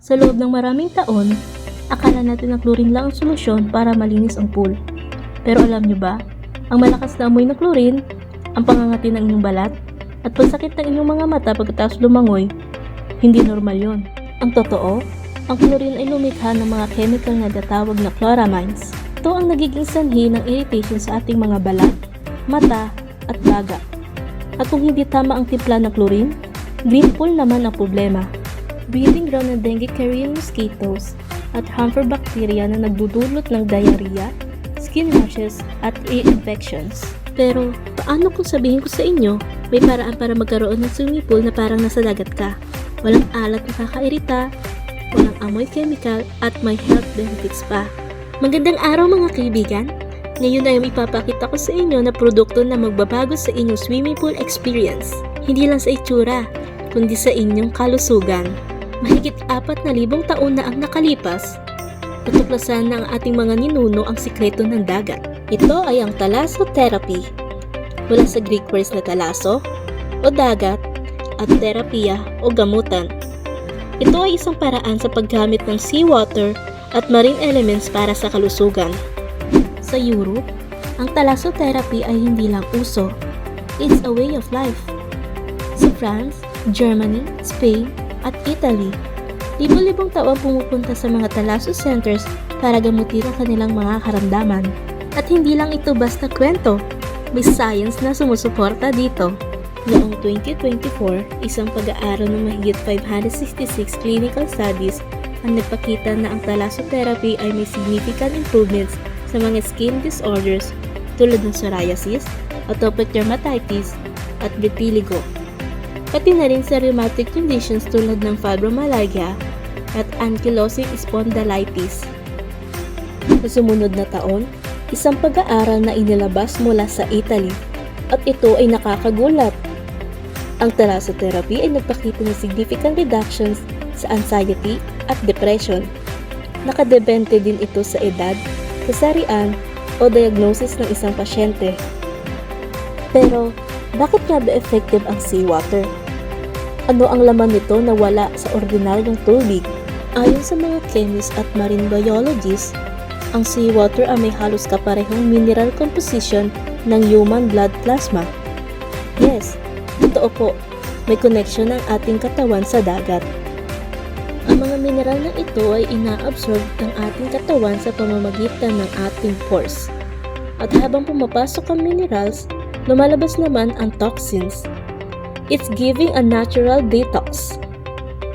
Sa loob ng maraming taon, akala natin na chlorine lang ang solusyon para malinis ang pool. Pero alam nyo ba, ang malakas na amoy ng chlorine, ang pangangati ng inyong balat, at pagsakit ng inyong mga mata pagkatapos lumangoy, hindi normal yon. Ang totoo, ang chlorine ay lumikha ng mga chemical na datawag na chloramines. Ito ang nagiging sanhi ng irritation sa ating mga balat, mata, at baga. At kung hindi tama ang timpla ng chlorine, green pool naman ang problema. Breeding ground ng dengue carrying mosquitoes at harmful bacteria na nagdudulot ng diarrhea, skin rashes, at infections. Pero, paano kung sabihin ko sa inyo, may paraan para magkaroon ng swimming pool na parang nasa dagat ka? Walang alat na kakairita, walang amoy chemical, at may health benefits pa. Magandang araw mga kaibigan! Ngayon ay ipapakita ko sa inyo na produkto na magbabago sa inyong swimming pool experience. Hindi lang sa itsura, kundi sa inyong kalusugan. Mahigit 4,000 taon na ang nakalipas, natuklasan na ang ating mga ninuno ang sikreto ng dagat. Ito ay ang thalassotherapy. Mula sa Greek words na thalasso o dagat at therapia o gamutan. Ito ay isang paraan sa paggamit ng seawater at marine elements para sa kalusugan. Sa Europe, ang thalassotherapy ay hindi lang uso. It's a way of life. Sa France, Germany, Spain, at Italy, libo-libong tao ang pumupunta sa mga thalasso centers para gamutin ang kanilang mga karamdaman. At hindi lang ito basta kwento, may science na sumusuporta dito. Noong 2024, isang pag-aaral ng mahigit 566 clinical studies ang nagpakita na ang thalassotherapy ay may significant improvements sa mga skin disorders tulad ng psoriasis, atopic dermatitis, at vitiligo. Pati na rin sa rheumatic conditions tulad ng fibromyalgia at ankylosing spondylitis. Sa sumunod na taon, isang pag-aaral na inilabas mula sa Italy at ito ay nakakagulat. Ang thalassotherapy ay nagpakita ng significant reductions sa anxiety at depression. Nakadepende din ito sa edad, kasarian o diagnosis ng isang pasyente. Pero, bakit nga ba effective ang seawater? Ano ang laman nito na wala sa ordinaryong tubig? Ayon sa mga chemists at marine biologists, ang seawater ay may halos kaparehong mineral composition ng human blood plasma. Yes, totoo po, may connection ang ating katawan sa dagat. Ang mga mineral na ito ay ina-absorb ng ating katawan sa pamamagitan ng ating pores. At habang pumapasok ang minerals, lumalabas naman ang toxins. It's giving a natural detox.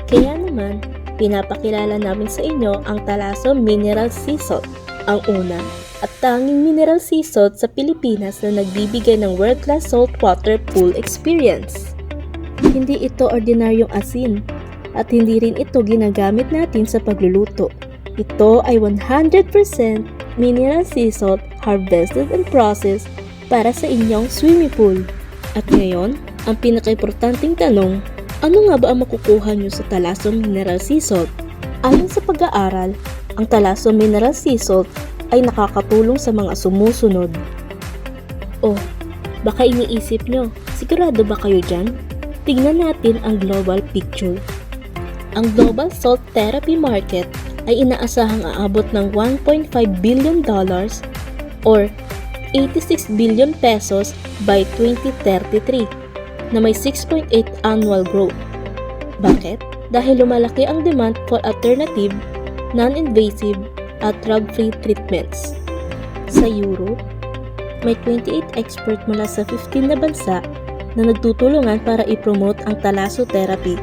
Kaya naman, pinapakilala namin sa inyo ang Thalasso Mineral Sea Salt, ang una at tanging mineral sea salt sa Pilipinas na nagbibigay ng world-class saltwater pool experience. Hindi ito ordinaryong asin at hindi rin ito ginagamit natin sa pagluluto. Ito ay 100% mineral sea salt harvested and processed para sa inyong swimming pool. At ngayon, ang pinaka-importanting tanong, ano nga ba ang makukuha nyo sa Thalasso Mineral Sea Salt? Ayon sa pag-aaral, ang Thalasso Mineral Sea Salt ay nakakatulong sa mga sumusunod. Oh, baka iniisip nyo, sigurado ba kayo dyan? Tignan natin ang global picture. Ang global salt therapy market ay inaasahang aabot ng $1.5 billion or 86 billion pesos by 2033 na may 6.8 annual growth. Bakit? Dahil lumalaki ang demand for alternative, non-invasive at drug-free treatments. Sa Europe, may 28 expert mula sa 15 na bansa na nagtutulungan para i-promote ang thalassotherapy.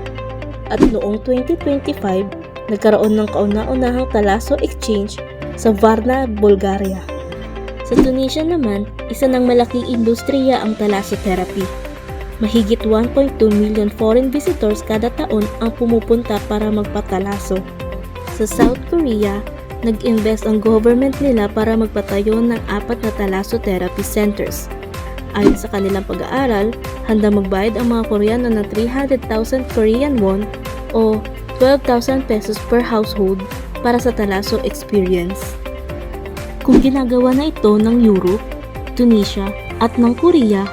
At noong 2025, nagkaroon ng kauna-unahang Thalasso Exchange sa Varna, Bulgaria. Sa Tunisia naman, isa ng malaking industriya ang thalassotherapy. Mahigit 1.2 million foreign visitors kada taon ang pumupunta para magpatalaso. Sa South Korea, nag-invest ang government nila para magpatayo ng 4 na thalassotherapy centers. Ayon sa kanilang pag-aaral, handa magbayad ang mga Koreano ng 300,000 Korean won o 12,000 pesos per household para sa thalasso experience. Kung ginagawa na ito ng Europe, Tunisia at ng Korea,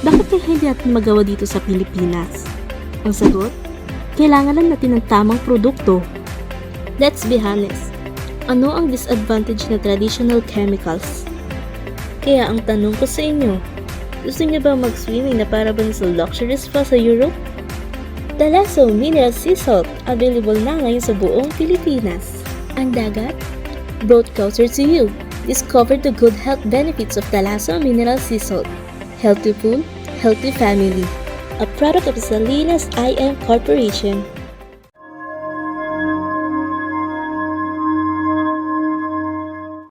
bakit kaya hindi natin magawa dito sa Pilipinas? Ang sagot, kailangan lang natin ng tamang produkto, Let's be honest. Ano ang disadvantage na traditional chemicals? Kaya ang tanong ko sa inyo, gusto niyo ba mag-swimming na para ba sa luxury spa sa Europe? Talaso Mineral Sea Salt, available na ngayon sa buong Pilipinas. Ang dagat brought closer to you. Discover the good health benefits of Talaso Mineral Sea Salt. Healthy pool, healthy family. A product of Salinas IM Corporation.